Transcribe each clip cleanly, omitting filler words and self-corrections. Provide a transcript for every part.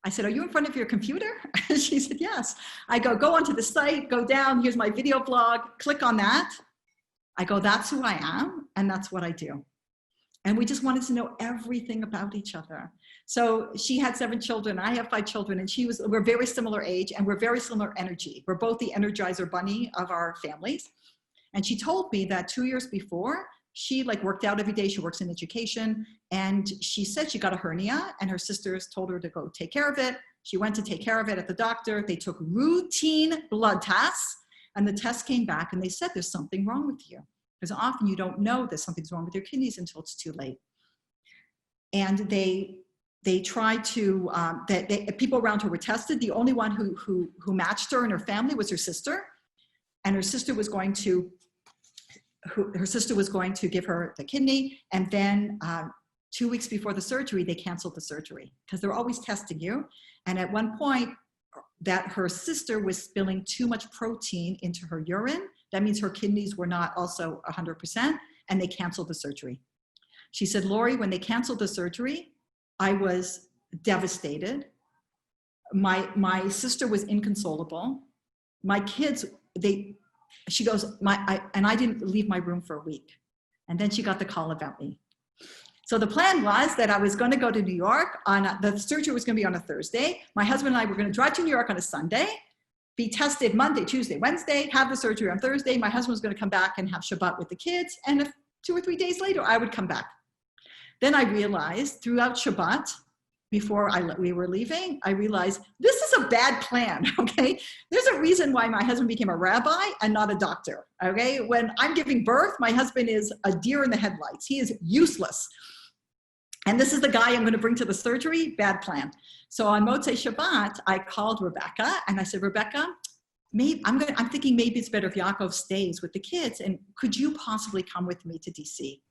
I said, are you in front of your computer? She said, yes. I go onto the site, go down, here's my video blog, click on that. I go, that's who I am, and that's what I do. And we just wanted to know everything about each other. So she had 7 children, I have 5 children, and we're very similar age, and we're very similar energy. We're both the Energizer bunny of our families. And she told me that 2 years before, she worked out every day. She works in education. And she said she got a hernia and her sisters told her to go take care of it. She went to take care of it at the doctor. They took routine blood tests and the test came back and they said, there's something wrong with you. Because often you don't know that something's wrong with your kidneys until it's too late. And they tried to, people around her were tested. The only one who matched her and her family was her sister. And her sister was going to give her the kidney, and then 2 weeks before the surgery, they canceled the surgery because they're always testing you. And at one point, that her sister was spilling too much protein into her urine. That means her kidneys were not also 100%, and they canceled the surgery. She said, Lori, when they canceled the surgery, I was devastated. My sister was inconsolable. My kids, she goes, and I didn't leave my room for a week. And then she got the call about me. So the plan was that I was going to go to New York the surgery was going to be on a Thursday. My husband and I were going to drive to New York on a Sunday, be tested Monday, Tuesday, Wednesday, have the surgery on Thursday. My husband was going to come back and have Shabbat with the kids. And 2 or 3 days later, I would come back. Then I realized throughout Shabbat, before we were leaving, I realized this is a bad plan, okay? There's a reason why my husband became a rabbi and not a doctor, okay? When I'm giving birth, my husband is a deer in the headlights. He is useless. And this is the guy I'm gonna bring to the surgery, bad plan. So on Motzei Shabbat, I called Rebecca and I said, Rebecca, I'm thinking maybe it's better if Yaakov stays with the kids, and could you possibly come with me to DC?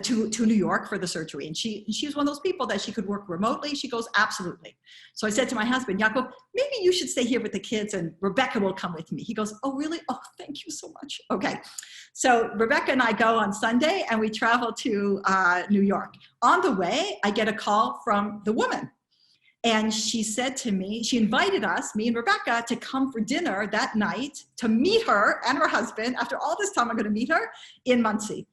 To New York for the surgery. And she was one of those people that she could work remotely. She goes, absolutely. So I said to my husband, Yaakov, maybe you should stay here with the kids and Rebecca will come with me. He goes, oh, really? Oh, thank you so much. Okay. So Rebecca and I go on Sunday and we travel to New York. On the way, I get a call from the woman. And she said to me, she invited us, me and Rebecca, to come for dinner that night to meet her and her husband. After all this time, I'm going to meet her in Muncie.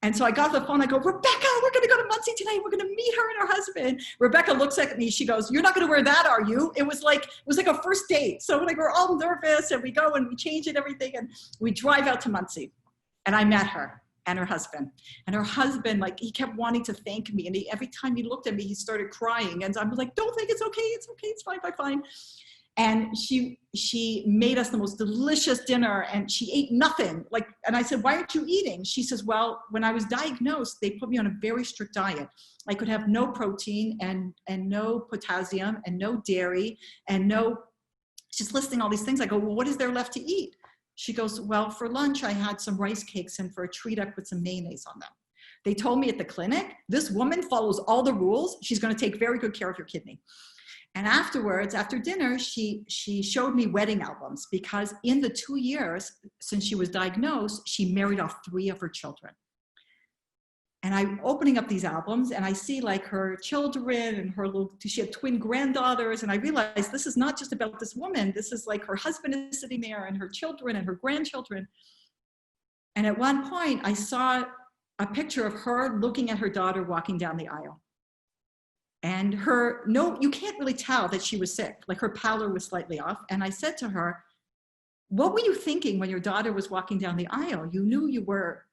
And so I got the phone, I go, Rebecca, we're gonna go to Muncie tonight. We're gonna meet her and her husband. Rebecca looks at me, she goes, you're not gonna wear that, are you? It was like a first date. So we're all nervous and we go and we change and everything and we drive out to Muncie. And I met her and her husband. And her husband, he kept wanting to thank me. And every time he looked at me, he started crying. And I'm like, don't think it's okay, it's fine, fine. And she made us the most delicious dinner and she ate nothing. And I said, why aren't you eating? She says, well, when I was diagnosed, they put me on a very strict diet. I could have no protein and no potassium and no dairy and no, she's listing all these things. I go, well, what is there left to eat? She goes, well, for lunch, I had some rice cakes and for a treat, I put some mayonnaise on them. They told me at the clinic, this woman follows all the rules. She's gonna take very good care of your kidney. And afterwards, after dinner, she showed me wedding albums because in the 2 years since she was diagnosed, she married off 3 of her children. And I'm opening up these albums and I see her children and she had twin granddaughters. And I realized this is not just about this woman. This is her husband is sitting there and her children and her grandchildren. And at one point I saw a picture of her looking at her daughter walking down the aisle. And you can't really tell that she was sick. Her pallor was slightly off. And I said to her, what were you thinking when your daughter was walking down the aisle? You knew you were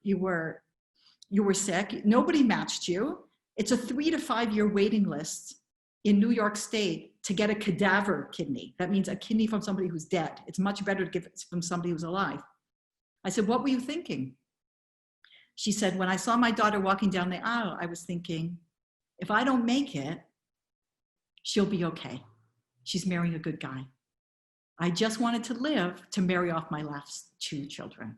sick. Nobody matched you. It's a 3 to 5 year waiting list in New York State to get a cadaver kidney. That means a kidney from somebody who's dead. It's much better to give it from somebody who's alive. I said, what were you thinking? She said, when I saw my daughter walking down the aisle, I was thinking, if I don't make it, she'll be okay. She's marrying a good guy. I just wanted to live to marry off my last 2 children.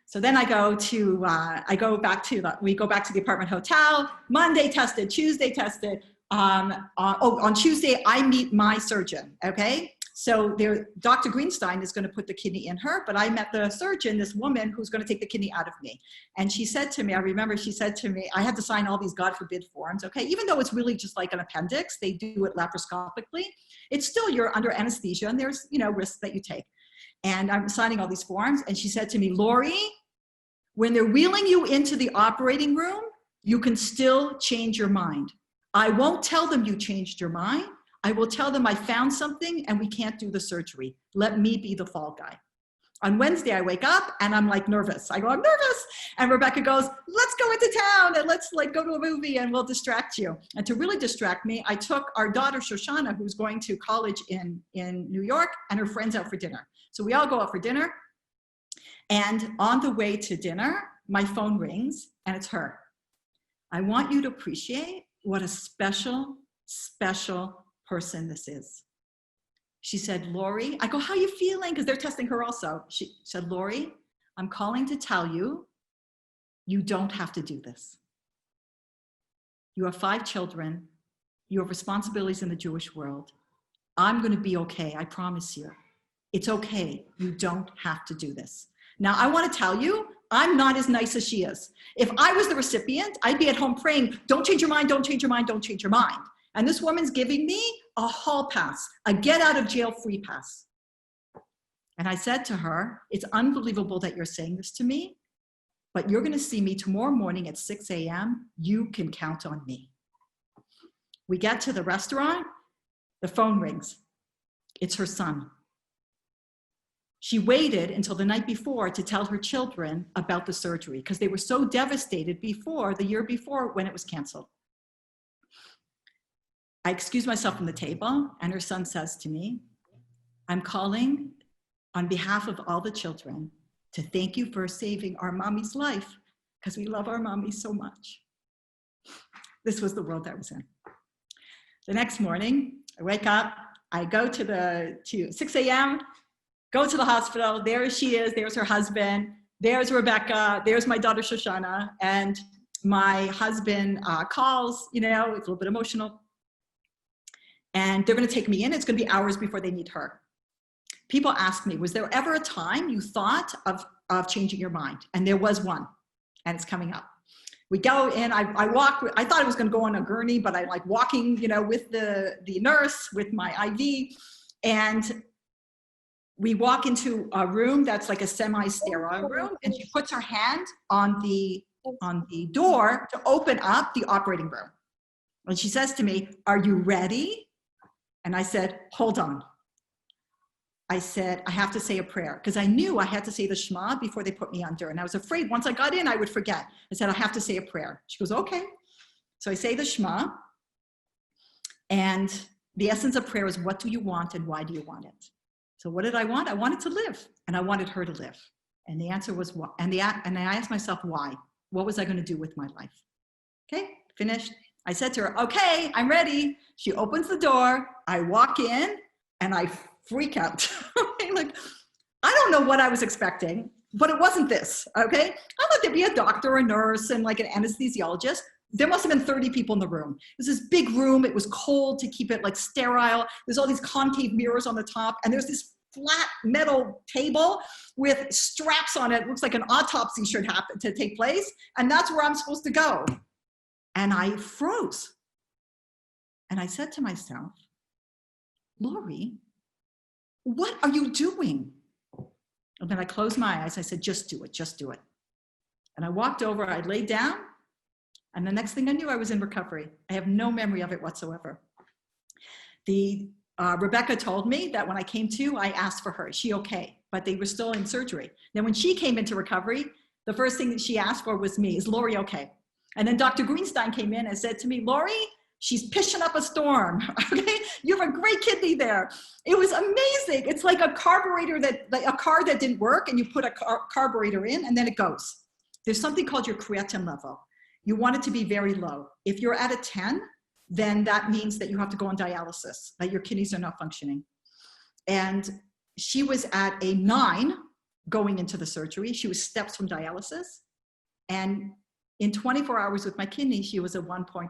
So then we go back to the apartment hotel. Monday tested, Tuesday tested. On Tuesday, I meet my surgeon, okay? So Dr. Greenstein is going to put the kidney in her, but I met the surgeon, this woman who's going to take the kidney out of me. And she said to me, I remember she said to me, I had to sign all these God forbid forms, okay? Even though it's really just like an appendix, they do it laparoscopically. It's still, you're under anesthesia and there's, risks that you take. And I'm signing all these forms. And she said to me, Lori, when they're wheeling you into the operating room, you can still change your mind. I won't tell them you changed your mind. I will tell them I found something and we can't do the surgery. Let me be the fall guy. On Wednesday, I wake up and I'm like nervous. I go, I'm nervous. And Rebecca goes, let's go into town and let's like go to a movie and we'll distract you. And to really distract me, I took our daughter, Shoshana, who's going to college in New York, and her friends out for dinner. So we all go out for dinner. And on the way to dinner, my phone rings and it's her. I want you to appreciate what a special, special person this is. She said, Lori, I go, how are you feeling? Because they're testing her also. She said, Lori, I'm calling to tell you, you don't have to do this. You have 5 children. You have responsibilities in the Jewish world. I'm going to be okay. I promise you. It's okay. You don't have to do this. Now, I want to tell you, I'm not as nice as she is. If I was the recipient, I'd be at home praying, don't change your mind, don't change your mind, don't change your mind. And this woman's giving me a hall pass, a get out of jail free pass. And I said to her, it's unbelievable that you're saying this to me, but you're going to see me tomorrow morning at 6 a.m. You can count on me. We get to the restaurant, the phone rings. It's her son. She waited until the night before to tell her children about the surgery because they were so devastated the year before when it was canceled. I excuse myself from the table and her son says to me, I'm calling on behalf of all the children to thank you for saving our mommy's life because we love our mommy so much. This was the world I was in. The next morning, I wake up, I go to 6 a.m., go to the hospital, there she is, there's her husband, there's Rebecca, there's my daughter Shoshana, and my husband calls, it's a little bit emotional, and they're gonna take me in, it's gonna be hours before they need her. People ask me, was there ever a time you thought of changing your mind? And there was one, and it's coming up. We go in, I walk, I thought I was gonna go on a gurney, but I like walking, with the nurse, with my IV, and we walk into a room that's like a semi-sterile room, and she puts her hand on the door to open up the operating room. And she says to me, are you ready? And I said, hold on. I said, I have to say a prayer, because I knew I had to say the Shema before they put me under. And I was afraid once I got in, I would forget. I said, I have to say a prayer. She goes, okay. So I say the Shema. And the essence of prayer is, what do you want and why do you want it? So what did I want? I wanted to live, and I wanted her to live. And the answer was what? And I asked myself, why? What was I going to do with my life? Okay, finished. I said to her, okay, I'm ready. She opens the door. I walk in, and I freak out. Like, I don't know what I was expecting, but it wasn't this, okay? I thought there'd be a doctor, a nurse, and like an anesthesiologist. There must have been 30 people in the room. It was this big room. It was cold to keep it like sterile. There's all these concave mirrors on the top, and there's this flat metal table with straps on it. It looks like an autopsy should happen to take place, and that's where I'm supposed to go. And I froze. And I said to myself, Lori, what are you doing? And then I closed my eyes. I said, just do it, just do it. And I walked over, I laid down, and the next thing I knew, I was in recovery. I have no memory of it whatsoever. Rebecca told me that when I came to, I asked for her, is she okay? But they were still in surgery. Then when she came into recovery, the first thing that she asked for was me, is Lori okay? And then Dr. Greenstein came in and said to me, Lori, she's pitching up a storm, okay? You have a great kidney there. It was amazing. It's like a carburetor like a car that didn't work, and you put a carburetor in and then it goes. There's something called your creatinine level. You want it to be very low. If you're at a 10, then that means that you have to go on dialysis, that your kidneys are not functioning. And she was at a 9 going into the surgery. She was steps from dialysis. And in 24 hours with my kidney, she was a 1.4.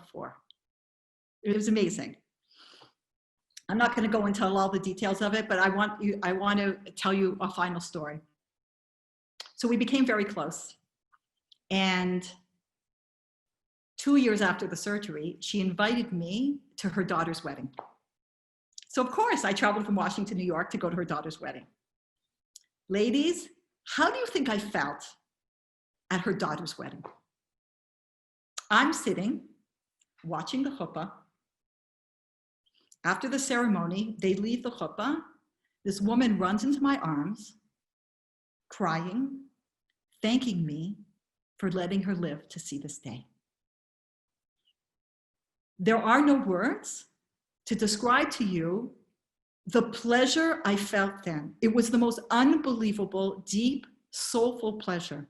It was amazing. I'm not going to go into all the details of it, but I want to tell you a final story. So we became very close. And 2 years after the surgery, she invited me to her daughter's wedding. So of course, I traveled from Washington, New York to go to her daughter's wedding. Ladies, how do you think I felt at her daughter's wedding? I'm sitting, watching the chuppah. After the ceremony, they leave the chuppah. This woman runs into my arms, crying, thanking me for letting her live to see this day. There are no words to describe to you the pleasure I felt then. It was the most unbelievable, deep, soulful pleasure.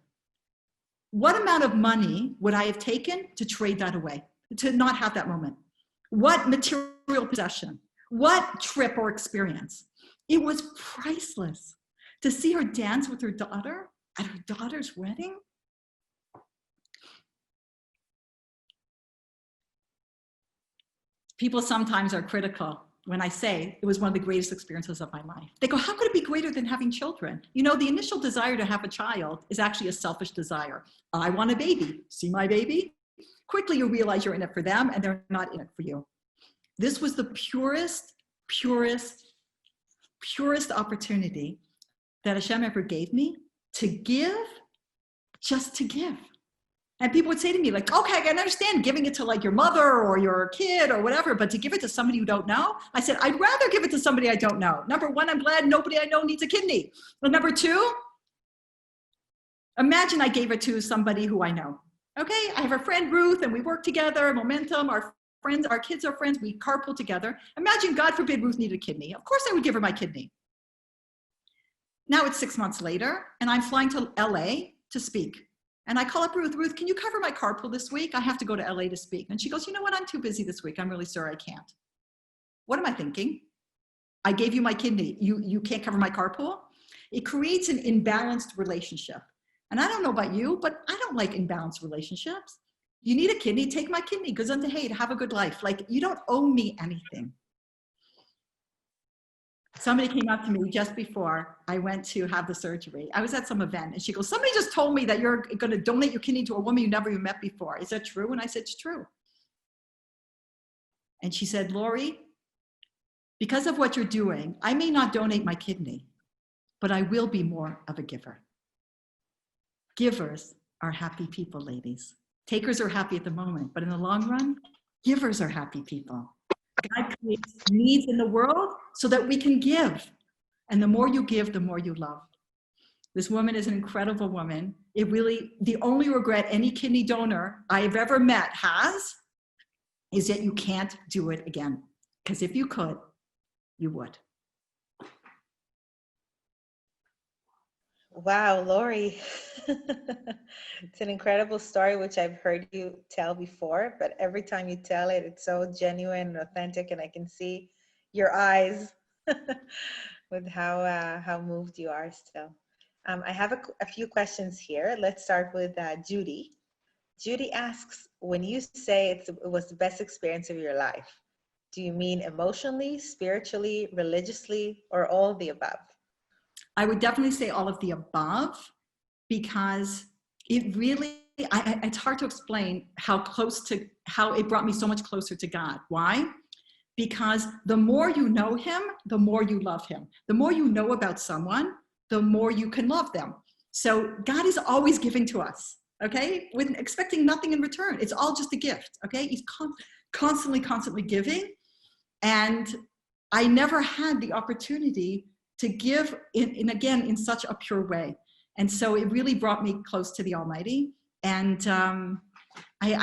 What amount of money would I have taken to trade that away, to not have that moment? What material possession? What trip or experience? It was priceless. To see her dance with her daughter at her daughter's wedding. People sometimes are critical when I say it was one of the greatest experiences of my life. They go, how could it be greater than having children? You know, the initial desire to have a child is actually a selfish desire. I want a baby. See my baby? Quickly you realize you're in it for them and they're not in it for you. This was the purest opportunity that Hashem ever gave me to give, just to give. And people would say to me like, okay, I can understand giving it to like your mother or your kid or whatever, but to give it to somebody you don't know? I said, I'd rather give it to somebody I don't know. Number one, I'm glad nobody I know needs a kidney. But number two, imagine I gave it to somebody who I know. Okay, I have a friend Ruth and we work together, Mommentum, our kids are friends, we carpool together. Imagine, God forbid, Ruth needed a kidney. Of course I would give her my kidney. Now it's 6 months later and I'm flying to LA to speak. And I call up Ruth, Ruth, can you cover my carpool this week? I have to go to LA to speak. And she goes, you know what, I'm too busy this week. I'm really sorry, I can't. What am I thinking? I gave you my kidney. You can't cover my carpool? It creates an imbalanced relationship. And I don't know about you, but I don't like imbalanced relationships. You need a kidney, take my kidney. Gesundheit, hey, have a good life. Like, you don't owe me anything. Somebody came up to me just before I went to have the surgery. I was at some event and she goes, somebody just told me that you're going to donate your kidney to a woman you never even met before. Is that true? And I said, it's true. And she said, Lori, because of what you're doing, I may not donate my kidney, but I will be more of a giver. Givers are happy people, ladies. Takers are happy at the moment, but in the long run, givers are happy people. God creates needs in the world so that we can give. And the more you give, the more you love. This woman is an incredible woman. It really, the only regret any kidney donor I've ever met has is that you can't do it again. Because if you could, you would. Wow, Lori. It's an incredible story, which I've heard you tell before, but every time you tell it, it's so genuine and authentic, and I can see your eyes with how moved you are still. I have a few questions here. Let's start with Judy. Judy asks, when you say it was the best experience of your life, do you mean emotionally, spiritually, religiously, or all of the above? I would definitely say all of the above, because it really, it's hard to explain how it brought me so much closer to God. Why? Because the more you know him, the more you love him. The more you know about someone, the more you can love them. So God is always giving to us, okay? With expecting nothing in return. It's all just a gift, okay? He's constantly giving. And I never had the opportunity to give in such a pure way. And so it really brought me close to the Almighty. And I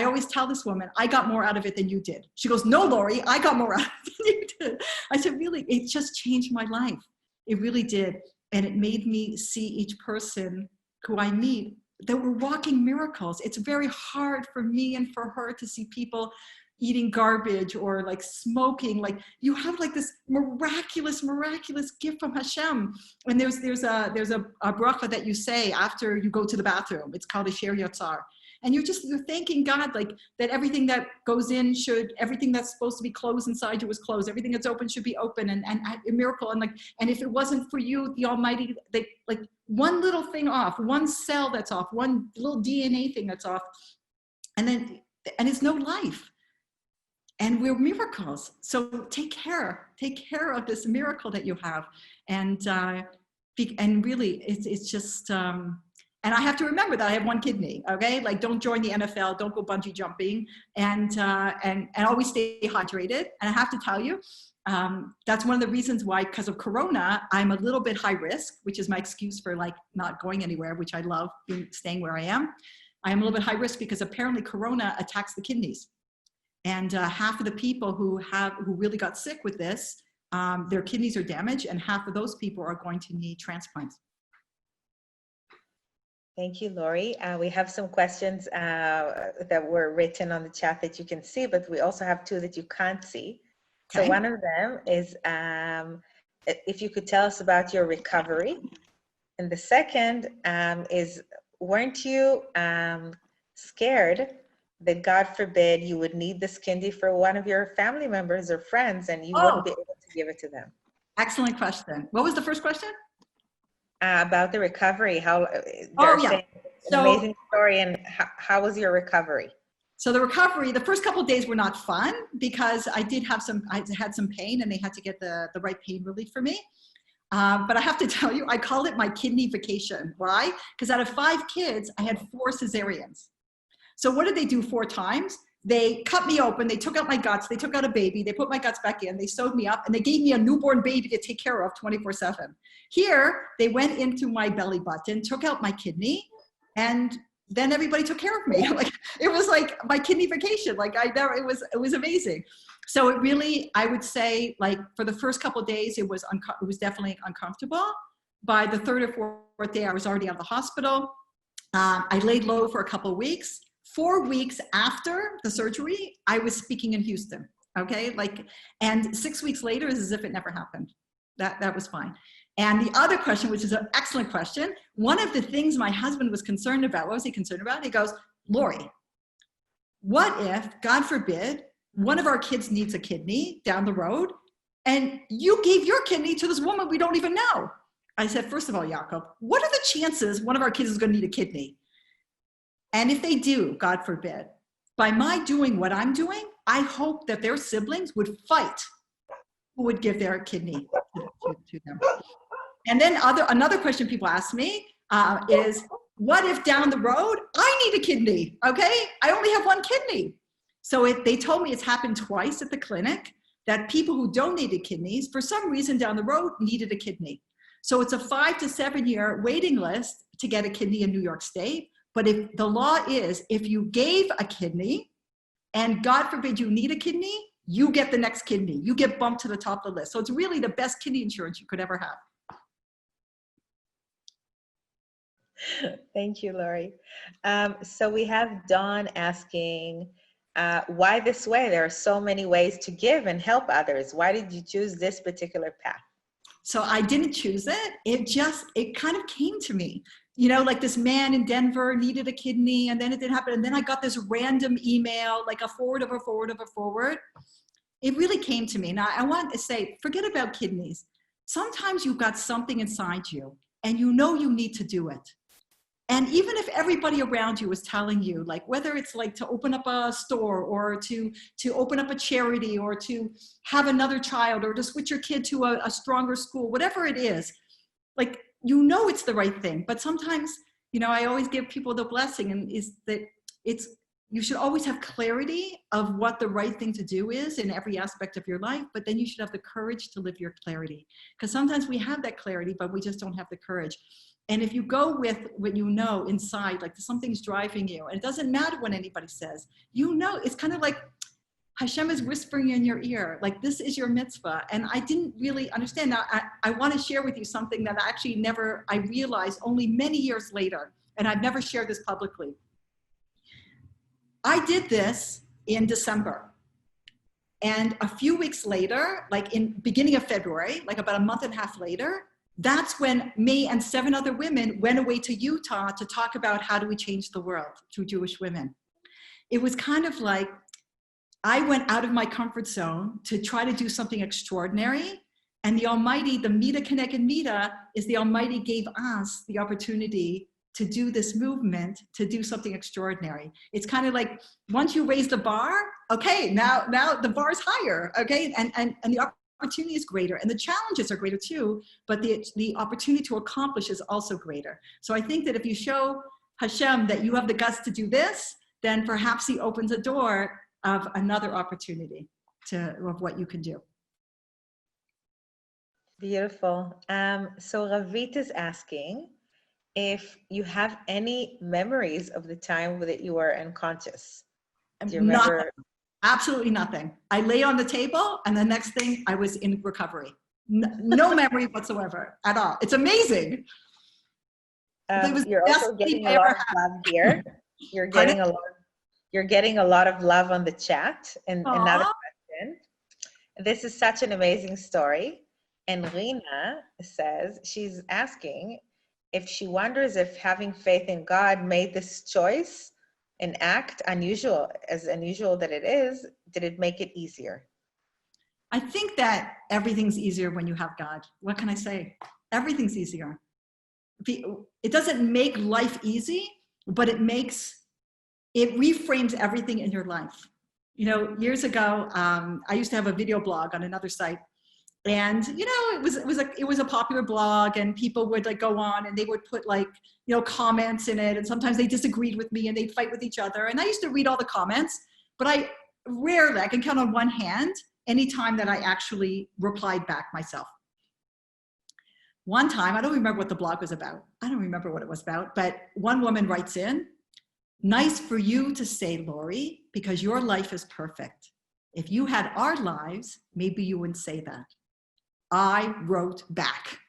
always tell this woman, I got more out of it than you did. She goes, no, Lori, I got more out of it than you did. I said, really, it just changed my life. It really did. And it made me see each person who I meet that were walking miracles. It's very hard for me and for her to see people eating garbage or like smoking. Like, you have like this miraculous gift from Hashem. And there's a bracha that you say after you go to the bathroom. It's called a Sher Yatzar. And you're thanking God, like that everything that goes in everything that's supposed to be closed inside you was closed. Everything that's open should be open, and a miracle. And if it wasn't for you, the Almighty, like one little thing off, one cell that's off, one little DNA thing that's off, and it's no life. And we're miracles. So take care of this miracle that you have. And really, it's just, and I have to remember that I have one kidney, okay? Like, don't join the NFL, don't go bungee jumping, and always stay hydrated. And I have to tell you, that's one of the reasons why, because of Corona, I'm a little bit high risk, which is my excuse for like not going anywhere, which I love, staying where I am. I am a little bit high risk because apparently Corona attacks the kidneys. And half of the people who really got sick with this, their kidneys are damaged, and half of those people are going to need transplants. Thank you, Lori. We have some questions that were written on the chat that you can see, but we also have two that you can't see. Okay. So one of them is if you could tell us about your recovery. And the second is, weren't you scared that, God forbid, you would need this kidney for one of your family members or friends and you wouldn't be able to give it to them? Excellent question. What was the first question? About the recovery. How? Yeah. So, amazing story. And how was your recovery? So the recovery, the first couple of days were not fun because I had some pain, and they had to get the right pain relief for me. But I have to tell you, I call it my kidney vacation. Why? Because out of 5 kids, I had 4 cesareans. So what did they do 4 times? They cut me open, they took out my guts, they took out a baby, they put my guts back in, they sewed me up, and they gave me a newborn baby to take care of 24/7. Here, they went into my belly button, took out my kidney, and then everybody took care of me. Like, it was like my kidney vacation. Like, it was amazing. So it really, I would say, like, for the first couple of days, it was definitely uncomfortable. By the 3rd or 4th day, I was already out of the hospital. I laid low for a couple of weeks. 4 weeks after the surgery, I was speaking in Houston, okay? And 6 weeks later, it's as if it never happened. That was fine. And the other question, which is an excellent question, one of the things my husband was concerned about, what was he concerned about? He goes, Lori, what if, God forbid, one of our kids needs a kidney down the road, and you gave your kidney to this woman we don't even know? I said, first of all, Jakob, what are the chances one of our kids is going to need a kidney? And if they do, God forbid, by my doing what I'm doing, I hope that their siblings would fight who would give their kidney to them. And then another question people ask me is, what if down the road, I need a kidney, okay? I only have 1 kidney. So they told me it's happened twice at the clinic, that people who donated kidneys, for some reason down the road, needed a kidney. So it's a 5 to 7 year waiting list to get a kidney in New York State. But if the law is, if you gave a kidney and God forbid you need a kidney, you get the next kidney. You get bumped to the top of the list. So it's really the best kidney insurance you could ever have. Thank you, Lori. So we have Dawn asking, why this way? There are so many ways to give and help others. Why did you choose this particular path? So I didn't choose it. It kind of came to me. You know, like this man in Denver needed a kidney, and then it didn't happen. And then I got this random email, like a forward of a forward of a forward. It really came to me. Now I want to say, forget about kidneys. Sometimes you've got something inside you and you know you need to do it. And even if everybody around you is telling you, like, whether it's like to open up a store or to open up a charity or to have another child or to switch your kid to a stronger school, whatever it is, like, you know it's the right thing. But sometimes, you know, I always give people the blessing, and is that you should always have clarity of what the right thing to do is in every aspect of your life, but then you should have the courage to live your clarity. Because sometimes we have that clarity, but we just don't have the courage. And if you go with what you know inside, like something's driving you, and it doesn't matter what anybody says, you know, it's kind of like Hashem is whispering in your ear, like, this is your mitzvah. And I didn't really understand. Now, I want to share with you something that I realized only many years later, and I've never shared this publicly. I did this in December. And a few weeks later, like in beginning of February, like about a month and a half later, that's when me and 7 other women went away to Utah to talk about how do we change the world through Jewish women. It was kind of like I went out of my comfort zone to try to do something extraordinary. And the Almighty, the Mida Keneged Mida, is the Almighty gave us the opportunity to do this movement, to do something extraordinary. It's kind of like, once you raise the bar, okay, now the bar is higher, okay? And the opportunity is greater, and the challenges are greater too, but the opportunity to accomplish is also greater. So I think that if you show Hashem that you have the guts to do this, then perhaps he opens a door of another opportunity of what you can do. Beautiful. So Ravit is asking if you have any memories of the time that you were unconscious. Do you remember? Nothing. Absolutely nothing. I lay on the table and the next thing I was in recovery. No memory whatsoever at all. It's amazing. You're also getting a lot of love here. You're getting a lot of love on the chat. And another question. This is such an amazing story. And Rina says, she's asking if she wonders if having faith in God made this choice an act unusual that it is, did it make it easier? I think that everything's easier when you have God. What can I say? Everything's easier. It doesn't make life easy, but it reframes everything in your life. You know, years ago, I used to have a video blog on another site. And, you know, it was a popular blog, and people would like go on and they would put like, you know, comments in it. And sometimes they disagreed with me and they'd fight with each other. And I used to read all the comments, but I can count on one hand any time that I actually replied back myself. One time, I don't remember what the blog was about. I don't remember what it was about, but one woman writes in, "Nice for you to say, Lori, because your life is perfect. If you had our lives, maybe you wouldn't say that." I wrote back,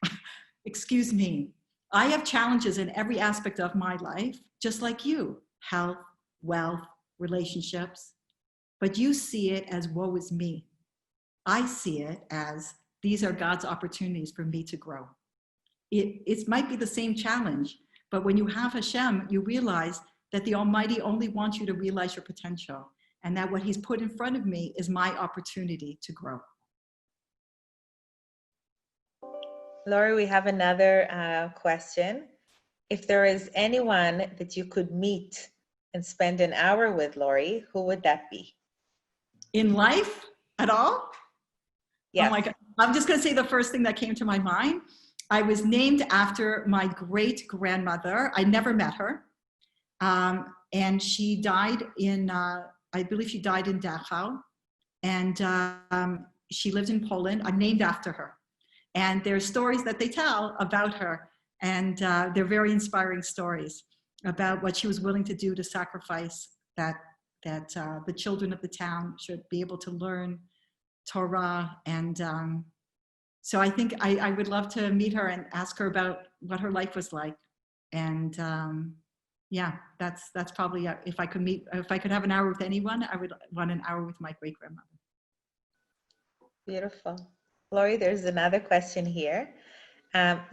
"Excuse me, I have challenges in every aspect of my life, just like you, health, wealth, relationships, but you see it as woe is me. I see it as these are God's opportunities for me to grow." It might be the same challenge, but when you have Hashem, you realize that the Almighty only wants you to realize your potential, and that what he's put in front of me is my opportunity to grow. Lori, we have another question. If there is anyone that you could meet and spend an hour with, Lori, who would that be? In life at all? Yeah. Oh my God. I'm just going to say the first thing that came to my mind. I was named after my great-grandmother. I never met her. And she died in, I believe she died in Dachau. And she lived in Poland. I'm named after her. And there's stories that they tell about her. And they're very inspiring stories about what she was willing to do to sacrifice that the children of the town should be able to learn Torah. And so I think I would love to meet her and ask her about what her life was like. And yeah, that's probably, if I could have an hour with anyone, I would want an hour with my great-grandmother. Beautiful. Lori, there's another question here.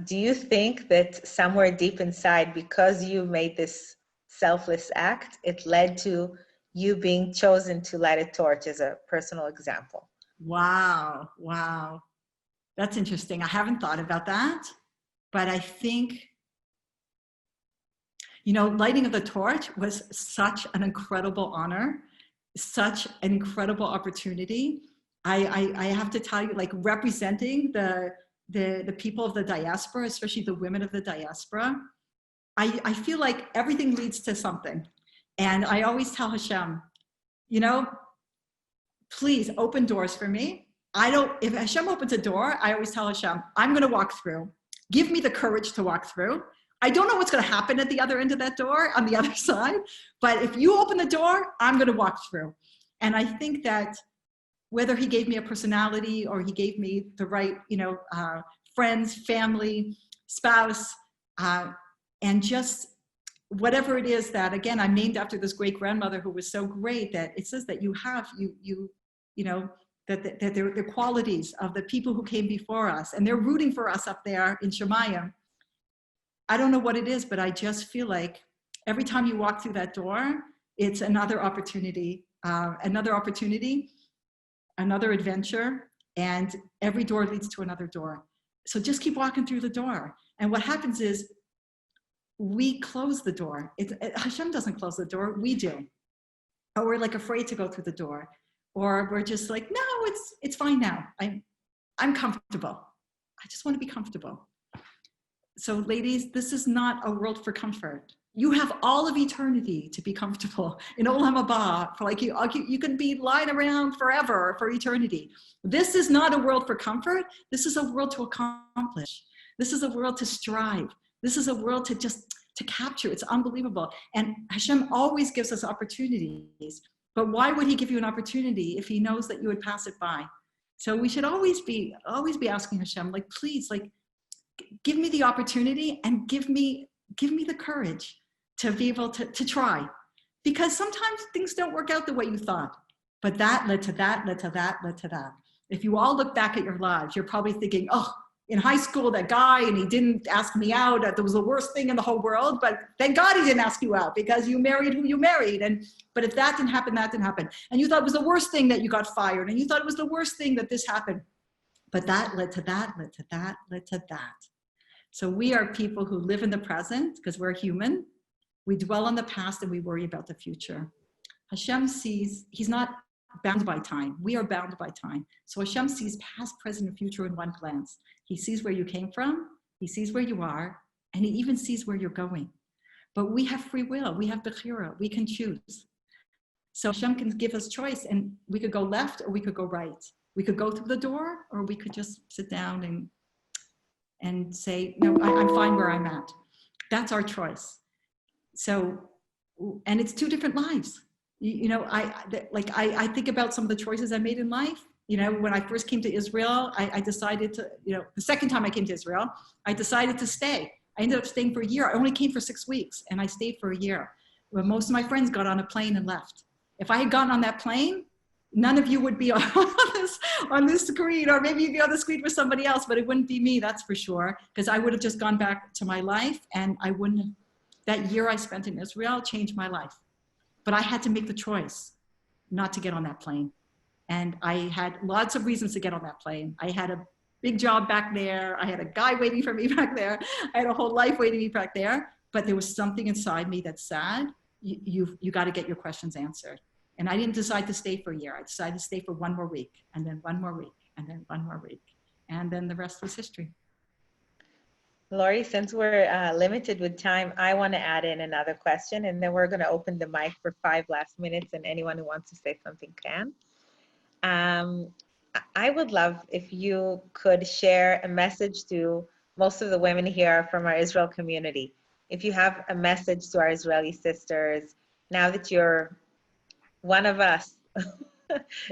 Do you think that somewhere deep inside, because you made this selfless act, it led to you being chosen to light a torch as a personal example? Wow. That's interesting. I haven't thought about that, but I think, you know, lighting of the torch was such an incredible honor, such an incredible opportunity. I have to tell you, like, representing the people of the diaspora, especially the women of the diaspora, I feel like everything leads to something. And I always tell Hashem, you know, please open doors for me. If Hashem opens a door, I always tell Hashem, I'm going to walk through. Give me the courage to walk through. I don't know what's going to happen at the other end of that door on the other side, but if you open the door, I'm going to walk through. And I think that whether he gave me a personality or he gave me the right, you know, friends, family, spouse, and just whatever it is that, again, I'm named after this great grandmother who was so great that it says that you know, that they're the qualities of the people who came before us, and they're rooting for us up there in Shemayim. I don't know what it is, but I just feel like every time you walk through that door, it's another opportunity, another adventure, and every door leads to another door. So just keep walking through the door. And what happens is we close the door. Hashem doesn't close the door, we do. Or we're like afraid to go through the door. Or we're just like, no, it's fine now. I'm comfortable. I just want to be comfortable. So ladies, this is not a world for comfort. You have all of eternity to be comfortable in Olam Haba. For like you can be lying around forever for eternity. This is not a world for comfort. This is a world to accomplish. This is a world to strive. This is a world to capture. It's unbelievable. And Hashem always gives us opportunities. But why would he give you an opportunity if he knows that you would pass it by? So we should always be asking Hashem, like, please, like, give me the opportunity and give me the courage to be able to try. Because sometimes things don't work out the way you thought. But that led to that, led to that, led to that. If you all look back at your lives, you're probably thinking, oh, in high school, that guy, and he didn't ask me out. That was the worst thing in the whole world. But thank God he didn't ask you out, because you married who you married. But if that didn't happen, that didn't happen. And you thought it was the worst thing that you got fired. And you thought it was the worst thing that this happened. But that led to that, led to that, led to that. So we are people who live in the present because we're human. We dwell on the past and we worry about the future. Hashem sees, he's not bound by time. We are bound by time. So Hashem sees past, present, and future in one glance. He sees where you came from, he sees where you are, and he even sees where you're going. But we have free will, we have bechira, we can choose. So Hashem can give us choice, and we could go left or we could go right. We could go through the door, or we could just sit down and say, no, I'm fine where I'm at. That's our choice. So, and it's two different lives. You know, I think about some of the choices I made in life. You know, when I first came to Israel, I decided to, you know, the second time I came to Israel, I decided to stay. I ended up staying for a year. I only came for 6 weeks, and I stayed for a year. Well, most of my friends got on a plane and left. If I had gotten on that plane, none of you would be on this screen, or maybe you'd be on the screen with somebody else, but it wouldn't be me, that's for sure, because I would have just gone back to my life, and I wouldn't have, that year I spent in Israel changed my life. But I had to make the choice not to get on that plane. And I had lots of reasons to get on that plane. I had a big job back there. I had a guy waiting for me back there. I had a whole life waiting for me back there. But there was something inside me that said, you got to get your questions answered. And I didn't decide to stay for a year. I decided to stay for 1 more week, and then 1 more week, and then 1 more week. And then the rest was history. Lori, since we're limited with time, I want to add in another question, and then we're going to open the mic for 5 last minutes, and anyone who wants to say something can. I would love if you could share a message to most of the women here from our Israel community. If you have a message to our Israeli sisters, now that you're one of us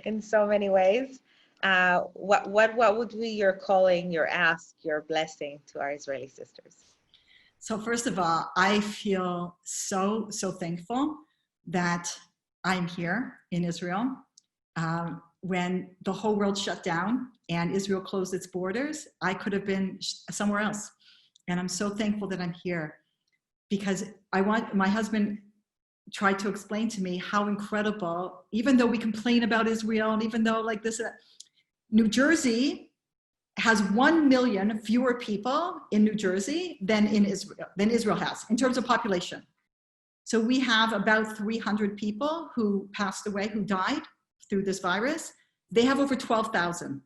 in so many ways, what would be your calling, your ask, your blessing to our Israeli sisters? So first of all, I feel so thankful that I'm here in Israel. When the whole world shut down and Israel closed its borders, I could have been somewhere else. And I'm so thankful that I'm here, because my husband tried to explain to me how incredible, even though we complain about Israel, and even though like this, New Jersey has 1 million fewer people in New Jersey than Israel has in terms of population. So we have about 300 people who passed away, who died through this virus. They have over 12,000.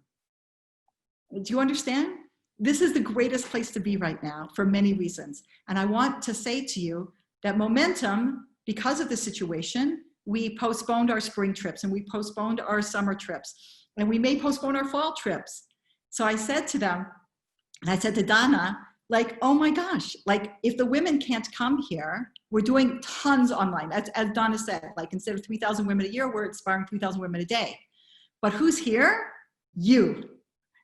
Do you understand? This is the greatest place to be right now for many reasons. And I want to say to you that Momentum, because of the situation, we postponed our spring trips and we postponed our summer trips, and we may postpone our fall trips. So I said to them, and I said to Donna, like, oh my gosh, like if the women can't come here, we're doing tons online. As Donna said, like instead of 3,000 women a year, we're inspiring 3,000 women a day. But who's here? You.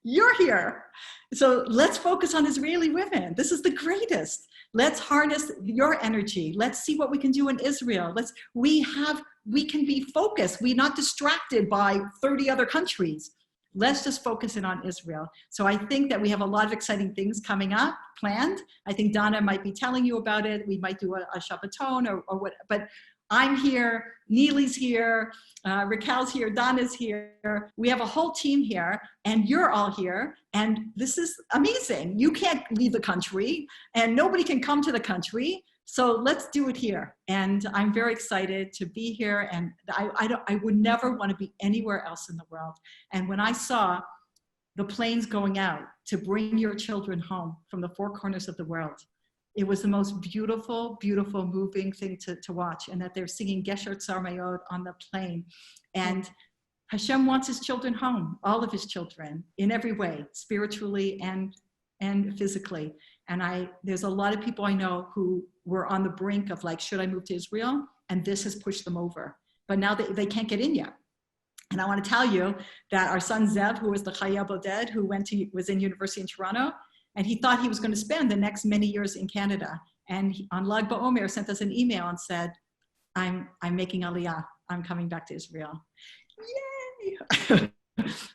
You're here. So let's focus on Israeli women. This is the greatest. Let's harness your energy. Let's see what we can do in Israel. We can be focused. We're not distracted by 30 other countries. Let's just focus in on Israel. So I think that we have a lot of exciting things coming up, planned. I think Donna might be telling you about it. We might do a Shabbaton or what, but I'm here, Neely's here, Raquel's here, Donna's here. We have a whole team here, and you're all here, and this is amazing. You can't leave the country, and nobody can come to the country, so let's do it here. And I'm very excited to be here, and I would never want to be anywhere else in the world. And when I saw the planes going out to bring your children home from the four corners of the world, it was the most beautiful, beautiful, moving thing to watch. And that they're singing Gesher Tzarmayot on the plane. And Hashem wants his children home, all of his children, in every way, spiritually and physically. And there's a lot of people I know who were on the brink of like, should I move to Israel? And this has pushed them over. But now they can't get in yet. And I want to tell you that our son Zev, who was the Chaya Boded, who was in university in Toronto, and he thought he was going to spend the next many years in Canada. And on Lag BaOmer sent us an email and said, I'm making Aliyah. I'm coming back to Israel. Yay!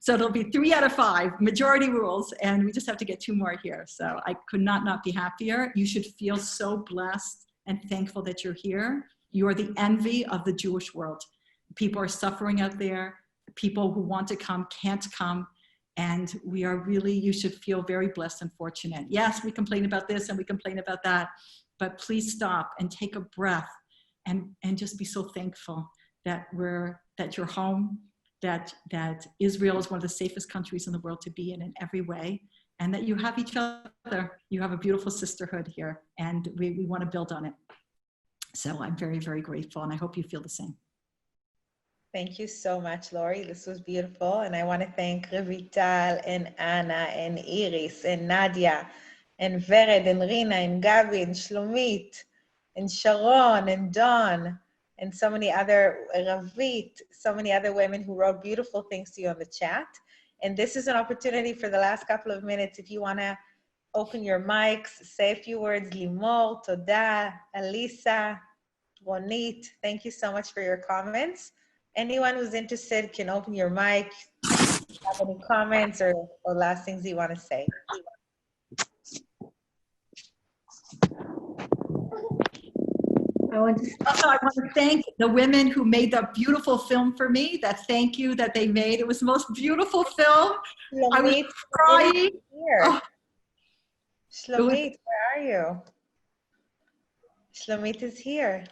So it'll be 3 out of 5, majority rules, and we just have to get 2 more here. So I could not be happier. You should feel so blessed and thankful that you're here. You are the envy of the Jewish world. People are suffering out there. People who want to come can't come. And we are really, you should feel very blessed and fortunate. Yes, we complain about this and we complain about that, but please stop and take a breath and just be so thankful that you're home, that Israel is one of the safest countries in the world to be in every way, and that you have each other. You have a beautiful sisterhood here, and we want to build on it. So I'm very, very grateful, and I hope you feel the same. Thank you so much, Lori. This was beautiful. And I want to thank Revital and Anna and Iris and Nadia and Vered and Rina and Gabi and Shlomit and Sharon and Dawn and so many other, Ravit, so many other women who wrote beautiful things to you on the chat. And this is an opportunity for the last couple of minutes. If you want to open your mics, say a few words. Limor, Toda, Alisa, Ronit, thank you so much for your comments. Anyone who's interested can open your mic, have any comments or last things you want to say. I want to thank the women who made the beautiful film for me. Thank you that they made. It was the most beautiful film. I was crying. Here. Shlomit, where are you? Shlomit is here.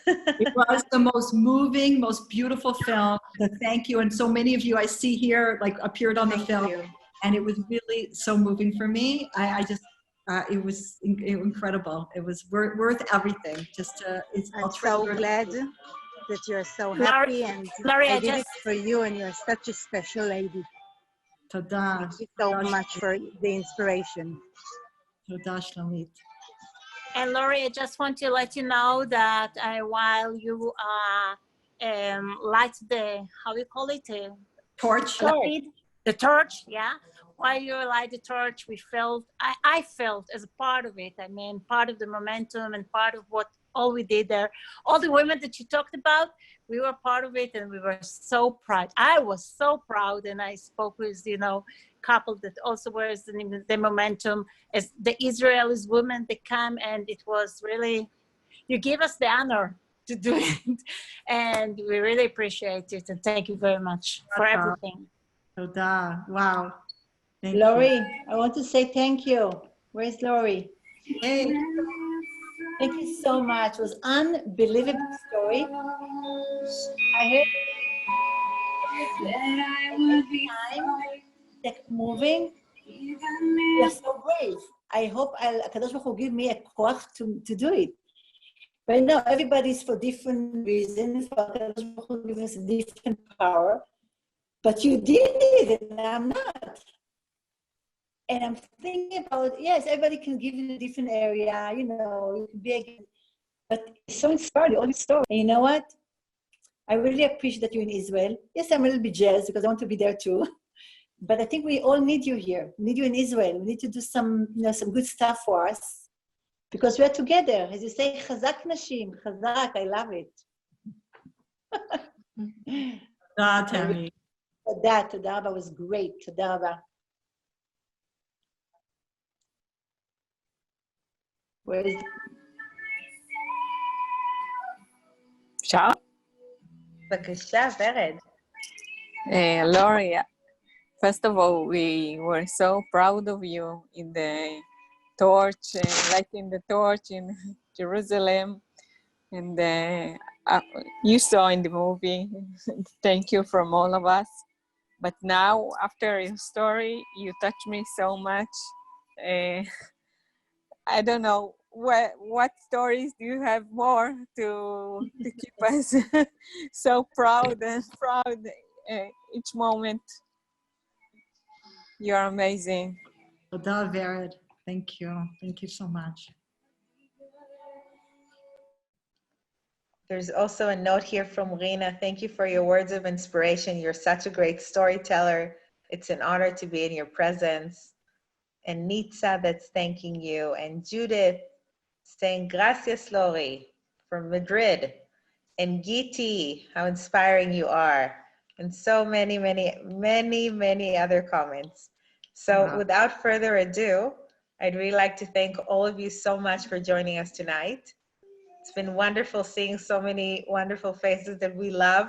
It was the most moving, most beautiful film. So thank you. And so many of you I see here like appeared on the film. And it was really so moving for me. It was incredible. It was worth everything. I'm so glad that you're so happy, and Lori, I did it for you, and you're such a special lady. Toda. Thank you so much for the inspiration. Toda, Shlomit. And Lori, I just want to let you know that while you light the, how you call it? Torch. The torch, yeah. While you light the torch, we felt, I felt as a part of it. I mean, part of the momentum and part of what all we did there. All the women that you talked about, we were part of it, and we were so proud. I was so proud, and I spoke with, couple that also wears the momentum as the Israelis women that come, and it was really, you give us the honor to do it, and we really appreciate it, and thank you very much for everything. Toda. Wow. Thank Lori, you. I want to say thank you. Where's Lori? Hey. Thank you so much. It was an unbelievable story. I heard time kept moving. You're so brave. I hope Kadosh Baruch Hu give me a koach to do it. But no, everybody's for different reasons. Kadosh Baruch Hu gives us a different power. But you did it, and I'm not. And I'm thinking about, yes, everybody can give in a different area, you can be again. But it's so inspiring, all this story. And you know what? I really appreciate that you're in Israel. Yes, I'm a little bit jealous because I want to be there too. But I think we all need you here. We need you in Israel. We need to do some, some good stuff for us because we're together. As you say, chazak nashim, chazak, I love it. Tammy. Toda רבה was great. תודה רבה. Where is אפשר? בבקשה, ורד. Lori, first of all, we were so proud of you in the torch, lighting the torch in Jerusalem. And you saw in the movie. Thank you from all of us. But now, after your story, you touched me so much. I don't know, what stories do you have more to keep us so proud each moment? You're amazing. Toda, Vered. Thank you. Thank you so much. There's also a note here from Rina. Thank you for your words of inspiration. You're such a great storyteller. It's an honor to be in your presence. And Nitsa that's thanking you. And Judith saying, gracias, Lori, from Madrid. And Giti, how inspiring you are. And so many, many, many, many other comments. So Wow. Without further ado, I'd really like to thank all of you so much for joining us tonight. It's been wonderful seeing so many wonderful faces that we love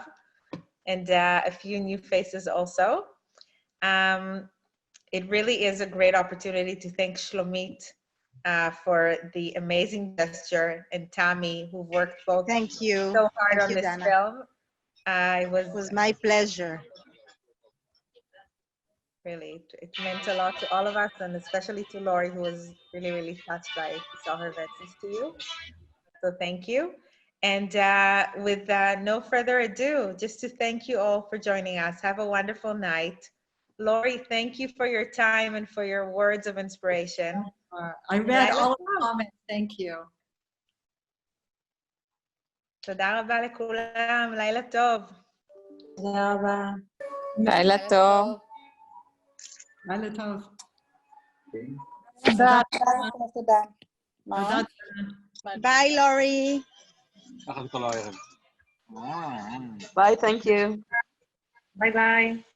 and a few new faces also. It really is a great opportunity to thank Shlomit for the amazing gesture and Tammy who worked both Thank you. so hard Thank on you, this Dana. film. It was my pleasure. Really, it meant a lot to all of us and especially to Lori who was really, really touched by it. We saw her message to you. So thank you. And with no further ado, just to thank you all for joining us. Have a wonderful night. Lori, thank you for your time and for your words of inspiration. I read all of the comments. Thank you. תודה רבה לכולם, לילה טוב. תודה רבה. לילה טוב. לילה טוב. תודה. תודה. Bye, Lori. Bye, thank you. Bye-bye.